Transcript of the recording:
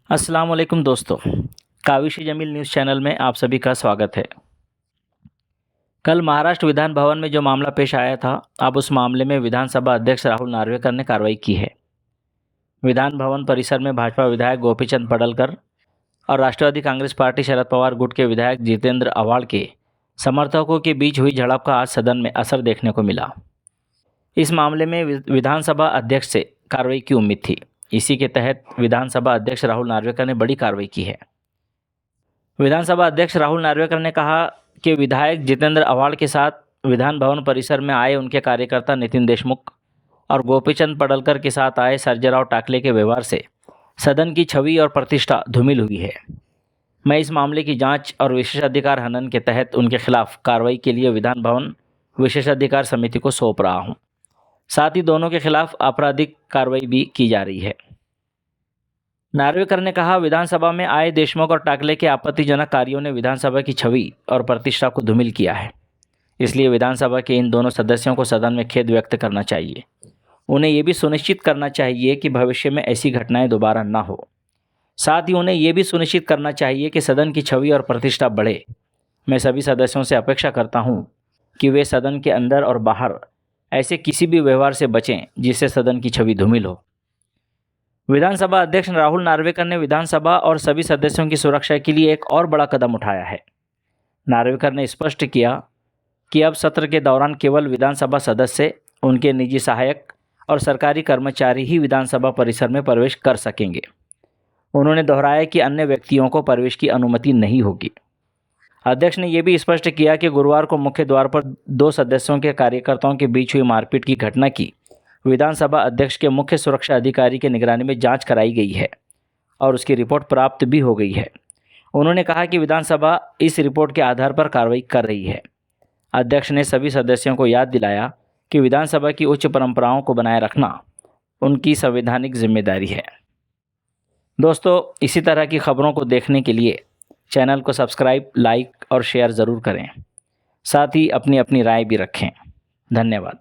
अस्सलाम वालेकुम दोस्तों, काविश जमील न्यूज़ चैनल में आप सभी का स्वागत है। कल महाराष्ट्र विधान भवन में जो मामला पेश आया था, अब उस मामले में विधानसभा अध्यक्ष राहुल नार्वेकर ने कार्रवाई की है। विधान भवन परिसर में भाजपा विधायक गोपीचंद पडलकर और राष्ट्रवादी कांग्रेस पार्टी शरद पवार गुट के विधायक जितेंद्र आव्हाड के समर्थकों के बीच हुई झड़प का आज सदन में असर देखने को मिला। इस मामले में विधानसभा अध्यक्ष से कार्रवाई की उम्मीद थी। इसी के तहत विधानसभा अध्यक्ष राहुल नार्वेकर ने बड़ी कार्रवाई की है। विधानसभा अध्यक्ष राहुल नार्वेकर ने कहा कि विधायक जितेंद्र आव्हाड के साथ विधान भवन परिसर में आए उनके कार्यकर्ता नितिन देशमुख और गोपीचंद पडलकर के साथ आए सर्जेराव टाकले के व्यवहार से सदन की छवि और प्रतिष्ठा धूमिल हुई है। मैं इस मामले की जांच और विशेषाधिकार हनन के तहत उनके खिलाफ कार्रवाई के लिए विधान भवन विशेषाधिकार समिति को सौंप रहा हूं। साथ ही दोनों के खिलाफ आपराधिक कार्रवाई भी की जा रही है। नार्वेकर ने कहा, विधानसभा में आए देशमुख और टाकले के आपत्तिजनक कार्यों ने विधानसभा की छवि और प्रतिष्ठा को धूमिल किया है। इसलिए विधानसभा के इन दोनों सदस्यों को सदन में खेद व्यक्त करना चाहिए। उन्हें ये भी सुनिश्चित करना चाहिए कि भविष्य में ऐसी घटनाएं दोबारा न हो। साथ ही उन्हें ये भी सुनिश्चित करना चाहिए कि सदन की छवि और प्रतिष्ठा बढ़े। मैं सभी सदस्यों से अपेक्षा करता हूँ कि वे सदन के अंदर और बाहर ऐसे किसी भी व्यवहार से बचें जिससे सदन की छवि धूमिल हो। विधानसभा अध्यक्ष राहुल नार्वेकर ने विधानसभा और सभी सदस्यों की सुरक्षा के लिए एक और बड़ा कदम उठाया है। नार्वेकर ने स्पष्ट किया कि अब सत्र के दौरान केवल विधानसभा सदस्य, उनके निजी सहायक और सरकारी कर्मचारी ही विधानसभा परिसर में प्रवेश कर सकेंगे। उन्होंने दोहराया कि अन्य व्यक्तियों को प्रवेश की अनुमति नहीं होगी। अध्यक्ष ने यह भी स्पष्ट किया कि गुरुवार को मुख्य द्वार पर 2 सदस्यों के कार्यकर्ताओं के बीच हुई मारपीट की घटना की विधानसभा अध्यक्ष के मुख्य सुरक्षा अधिकारी के निगरानी में जांच कराई गई है और उसकी रिपोर्ट प्राप्त भी हो गई है। उन्होंने कहा कि विधानसभा इस रिपोर्ट के आधार पर कार्रवाई कर रही है। अध्यक्ष ने सभी सदस्यों को याद दिलाया कि विधानसभा की उच्च परंपराओं को बनाए रखना उनकी संवैधानिक जिम्मेदारी है। दोस्तों, इसी तरह की खबरों को देखने के लिए चैनल को सब्सक्राइब, लाइक और शेयर ज़रूर करें। साथ ही अपनी राय भी रखें। धन्यवाद।